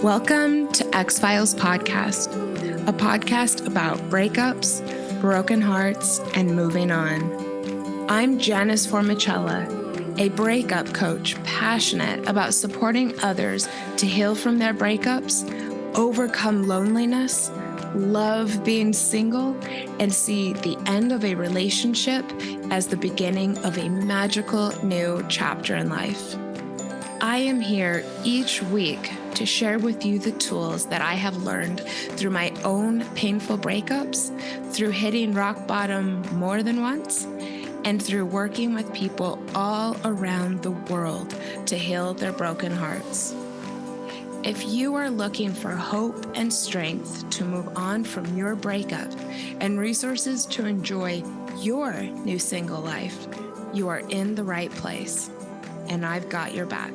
Welcome to X-Files Podcast, a podcast about breakups, broken hearts, and moving on. I'm Janice Formicella, a breakup coach passionate about supporting others to heal from their breakups, overcome loneliness, love being single, and see the end of a relationship as the beginning of a magical new chapter in life. I am here each week to share with you the tools that I have learned through my own painful breakups, through hitting rock bottom more than once, and through working with people all around the world to heal their broken hearts. If you are looking for hope and strength to move on from your breakup and resources to enjoy your new single life, you are in the right place, and I've got your back.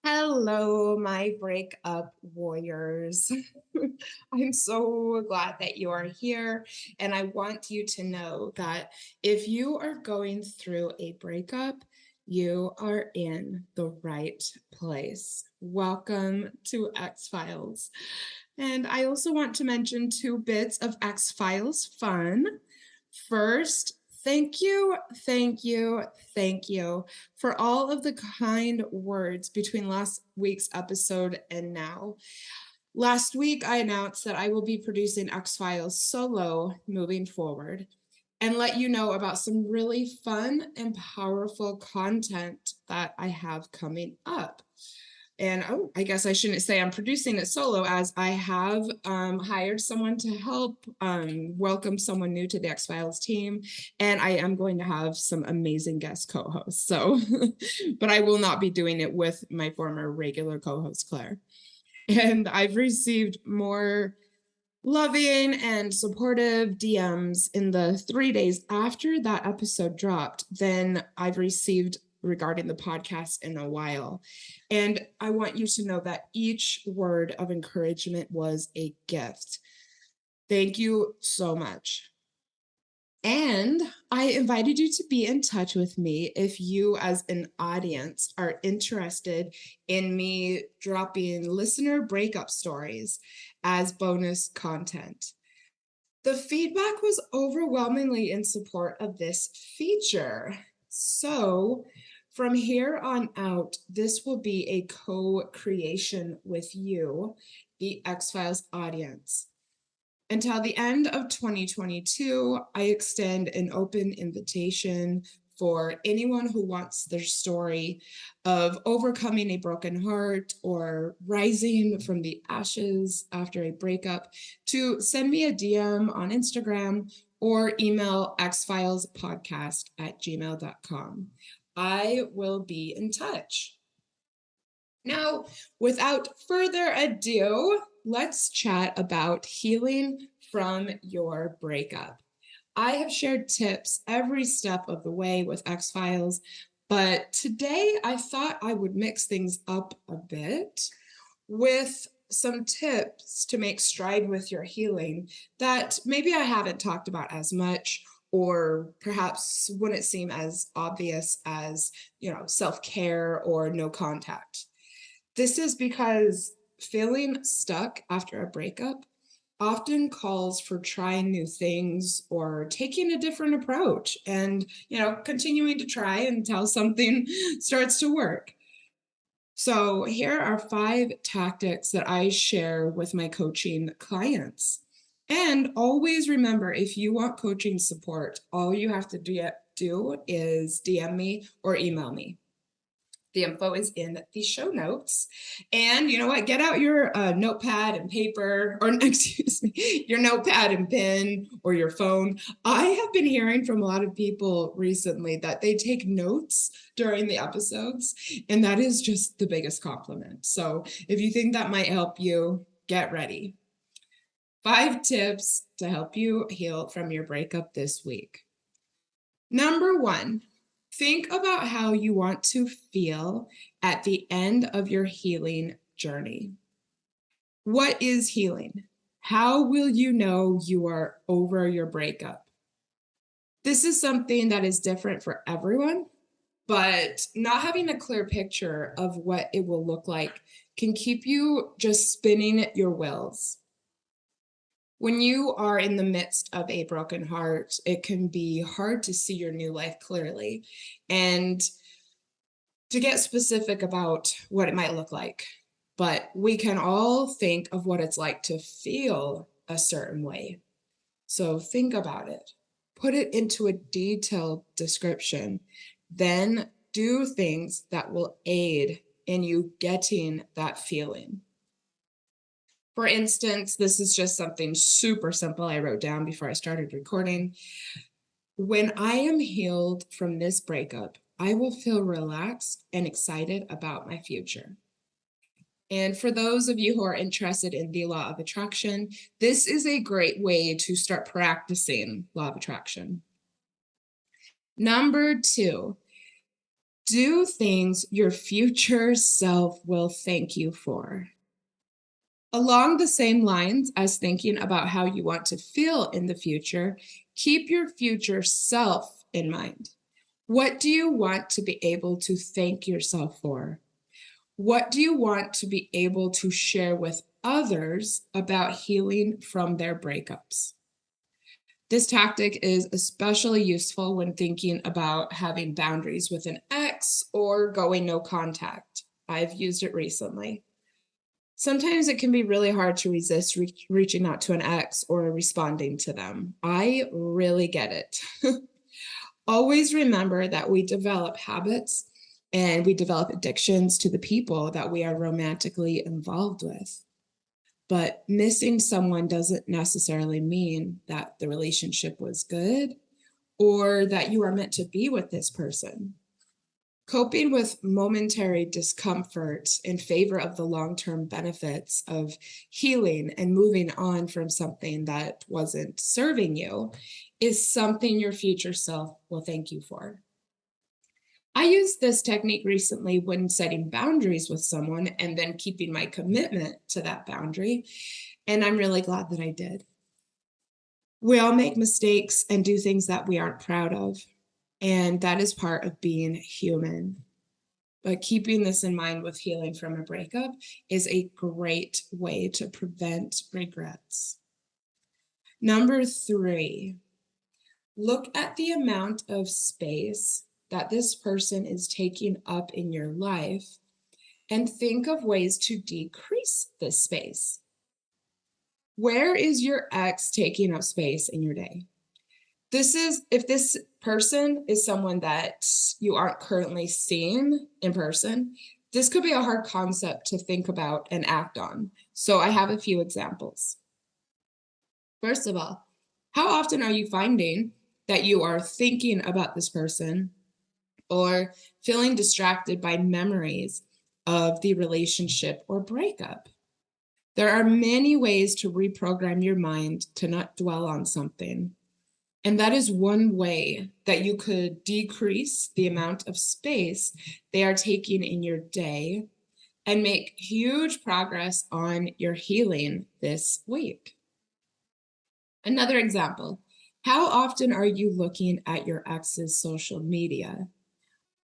Hello, my breakup warriors. I'm so glad that you are here. And I want you to know that if you are going through a breakup, you are in the right place. Welcome to X-Files. And I also want to mention 2 bits of X-Files fun. First, thank you for all of the kind words between last week's episode and now. Last week, I announced that I will be producing X-Files solo moving forward and let you know about some really fun and powerful content that I have coming up. And I guess I shouldn't say I'm producing it solo, as I have hired someone to help welcome someone new to the X-Files team. And I am going to have some amazing guest co-hosts. So, but I will not be doing it with my former regular co-host, Claire. And I've received more loving and supportive DMs in the 3 days after that episode dropped than I've received regarding the podcast in a while. And I want you to know that each word of encouragement was a gift. Thank you so much. And I invited you to be in touch with me if you, as an audience, are interested in me dropping listener breakup stories as bonus content. The feedback was overwhelmingly in support of this feature. So from here on out, this will be a co-creation with you, the X-Files audience. Until the end of 2022, I extend an open invitation for anyone who wants their story of overcoming a broken heart or rising from the ashes after a breakup to send me a DM on Instagram or email xfilespodcast@gmail.com. I will be in touch. Now, without further ado, let's chat about healing from your breakup. I have shared tips every step of the way with X-Files, but today I thought I would mix things up a bit with some tips to make stride with your healing that maybe I haven't talked about as much, or perhaps wouldn't seem as obvious as, self-care or no contact. This is because feeling stuck after a breakup often calls for trying new things or taking a different approach and, continuing to try until something starts to work. So here are 5 tactics that I share with my coaching clients. And always remember, if you want coaching support, all you have to do is DM me or email me. The info is in the show notes. And you know what? Get out your notepad and paper, or excuse me, your notepad and pen or your phone. I have been hearing from a lot of people recently that they take notes during the episodes, and that is just the biggest compliment. So if you think that might help you, get ready. 5 tips to help you heal from your breakup this week. Number 1, Think about how you want to feel at the end of your healing journey. What is healing? How will you know you are over your breakup? This is something that is different for everyone, but not having a clear picture of what it will look like can keep you just spinning your wheels. When you are in the midst of a broken heart, it can be hard to see your new life clearly and to get specific about what it might look like. But we can all think of what it's like to feel a certain way. So think about it, put it into a detailed description, then do things that will aid in you getting that feeling. For instance, this is just something super simple I wrote down before I started recording. When I am healed from this breakup, I will feel relaxed and excited about my future. And for those of you who are interested in the law of attraction, this is a great way to start practicing law of attraction. Number 2, do things your future self will thank you for. Along the same lines as thinking about how you want to feel in the future, keep your future self in mind. What do you want to be able to thank yourself for? What do you want to be able to share with others about healing from their breakups? This tactic is especially useful when thinking about having boundaries with an ex or going no contact. I've used it recently. Sometimes it can be really hard to resist reaching out to an ex or responding to them. I really get it. Always remember that we develop habits and we develop addictions to the people that we are romantically involved with. But missing someone doesn't necessarily mean that the relationship was good or that you are meant to be with this person. Coping with momentary discomfort in favor of the long-term benefits of healing and moving on from something that wasn't serving you is something your future self will thank you for. I used this technique recently when setting boundaries with someone and then keeping my commitment to that boundary, and I'm really glad that I did. We all make mistakes and do things that we aren't proud of, and that is part of being human. But keeping this in mind with healing from a breakup is a great way to prevent regrets. Number 3, look at the amount of space that this person is taking up in your life and think of ways to decrease this space. Where is your ex taking up space in your day? If this person is someone that you aren't currently seeing in person, this could be a hard concept to think about and act on. So I have a few examples. First of all, how often are you finding that you are thinking about this person or feeling distracted by memories of the relationship or breakup? There are many ways to reprogram your mind to not dwell on something. And that is one way that you could decrease the amount of space they are taking in your day and make huge progress on your healing this week. Another example, how often are you looking at your ex's social media?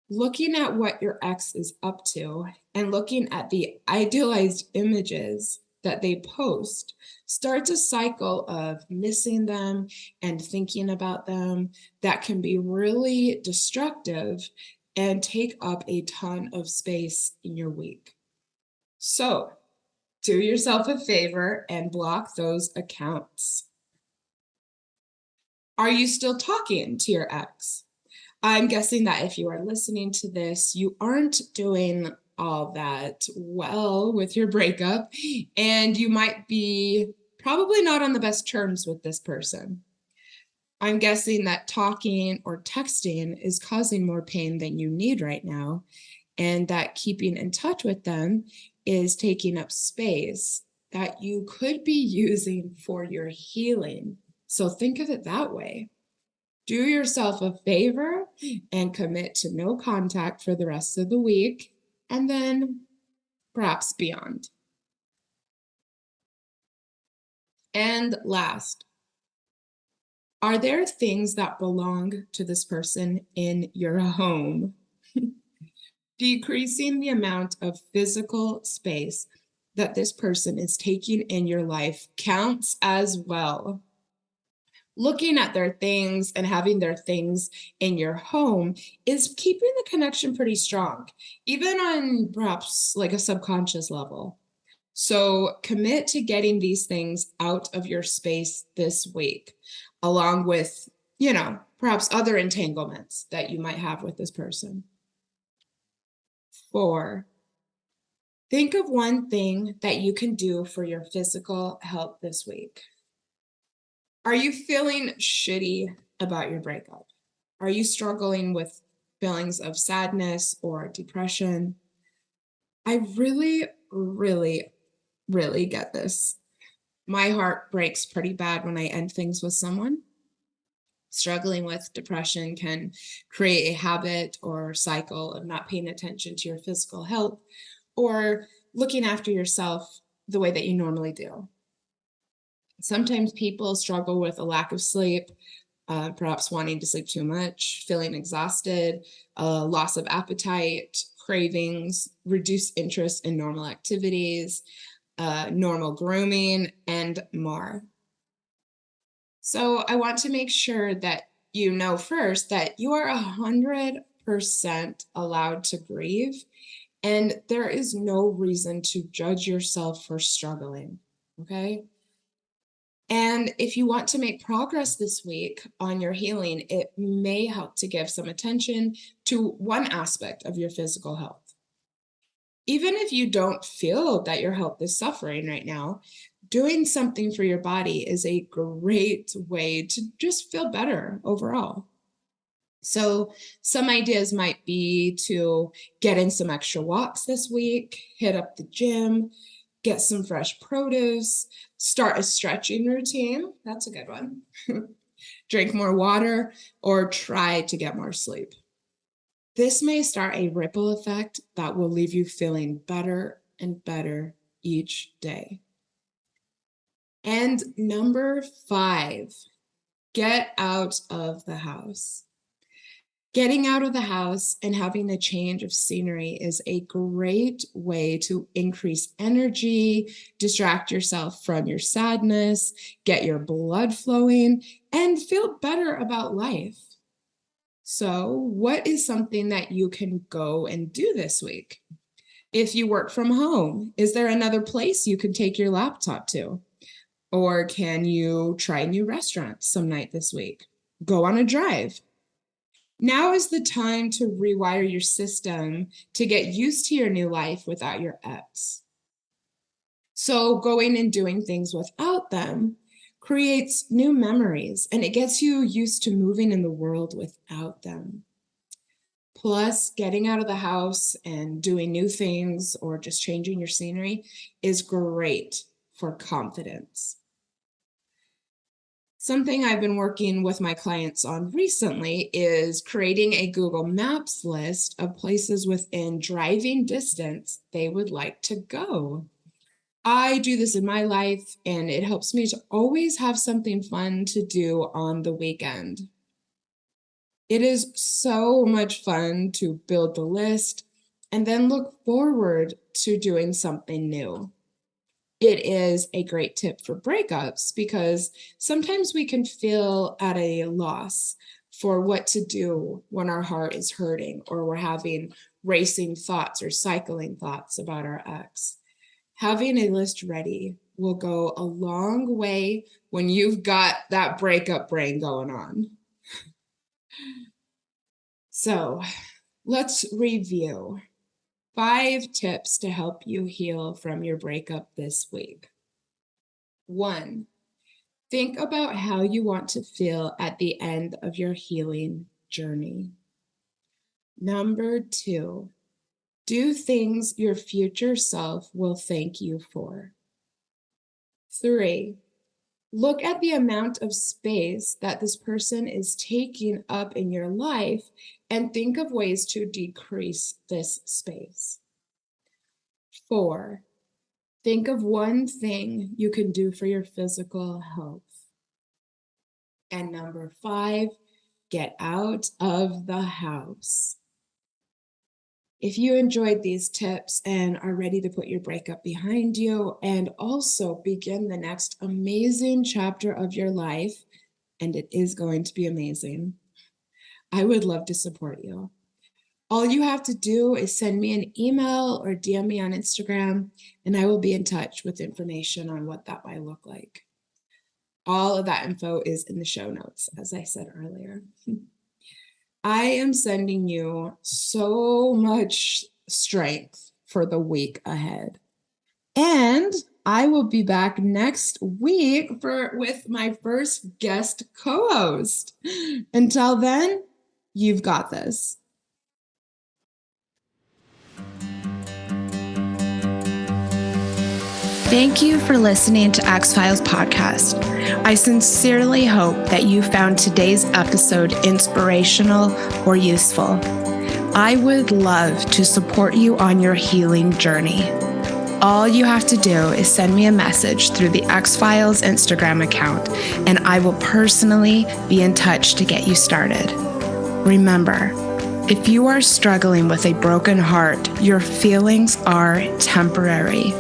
Looking at what your ex is up to and looking at the idealized images that they post starts a cycle of missing them and thinking about them that can be really destructive and take up a ton of space in your week. So do yourself a favor and block those accounts. Are you still talking to your ex? I'm guessing that if you are listening to this, you aren't doing all that well with your breakup, and you might be probably not on the best terms with this person. I'm guessing that talking or texting is causing more pain than you need right now, and that keeping in touch with them is taking up space that you could be using for your healing. So think of it that way. Do yourself a favor and commit to no contact for the rest of the week, and then perhaps beyond. And last, are there things that belong to this person in your home? Decreasing the amount of physical space that this person is taking in your life counts as well. Looking at their things and having their things in your home is keeping the connection pretty strong, even on perhaps like a subconscious level. So commit to getting these things out of your space this week, along with, perhaps other entanglements that you might have with this person. 4, think of one thing that you can do for your physical health this week. Are you feeling shitty about your breakup? Are you struggling with feelings of sadness or depression? I really, really, really get this. My heart breaks pretty bad when I end things with someone. Struggling with depression can create a habit or cycle of not paying attention to your physical health or looking after yourself the way that you normally do. Sometimes people struggle with a lack of sleep, perhaps wanting to sleep too much, feeling exhausted, loss of appetite, cravings, reduced interest in normal activities, normal grooming, and more. So I want to make sure that you know first that you are 100% allowed to grieve, and there is no reason to judge yourself for struggling. Okay. And if you want to make progress this week on your healing, it may help to give some attention to one aspect of your physical health. Even if you don't feel that your health is suffering right now, doing something for your body is a great way to just feel better overall. So, some ideas might be to get in some extra walks this week, hit up the gym, get some fresh produce, start a stretching routine. That's a good one. Drink more water, or try to get more sleep. This may start a ripple effect that will leave you feeling better and better each day. And number 5, get out of the house. Getting out of the house and having a change of scenery is a great way to increase energy, distract yourself from your sadness, get your blood flowing, and feel better about life. So, what is something that you can go and do this week? If you work from home, is there another place you can take your laptop to? Or can you try new restaurants some night this week? Go on a drive. Now is the time to rewire your system to get used to your new life without your ex. So going and doing things without them creates new memories, and it gets you used to moving in the world without them. Plus, getting out of the house and doing new things or just changing your scenery is great for confidence. Something I've been working with my clients on recently is creating a Google Maps list of places within driving distance they would like to go. I do this in my life, and it helps me to always have something fun to do on the weekend. It is so much fun to build the list and then look forward to doing something new. It is a great tip for breakups because sometimes we can feel at a loss for what to do when our heart is hurting or we're having racing thoughts or cycling thoughts about our ex. Having a list ready will go a long way when you've got that breakup brain going on. So let's review 5 tips to help you heal from your breakup this week. 1, think about how you want to feel at the end of your healing journey. Number 2, do things your future self will thank you for. 3, Look at the amount of space that this person is taking up in your life and think of ways to decrease this space. 4, think of one thing you can do for your physical health. And number 5, get out of the house. If you enjoyed these tips and are ready to put your breakup behind you and also begin the next amazing chapter of your life, and it is going to be amazing, I would love to support you. All you have to do is send me an email or DM me on Instagram, and I will be in touch with information on what that might look like. All of that info is in the show notes, as I said earlier. I am sending you so much strength for the week ahead. And I will be back next week with my first guest co-host. Until then, you've got this. Thank you for listening to X-Files podcast. I sincerely hope that you found today's episode inspirational or useful. I would love to support you on your healing journey. All you have to do is send me a message through the X-Files Instagram account, and I will personally be in touch to get you started. Remember, if you are struggling with a broken heart, your feelings are temporary.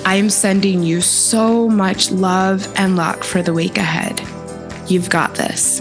I am sending you so much love and luck for the week ahead. You've got this.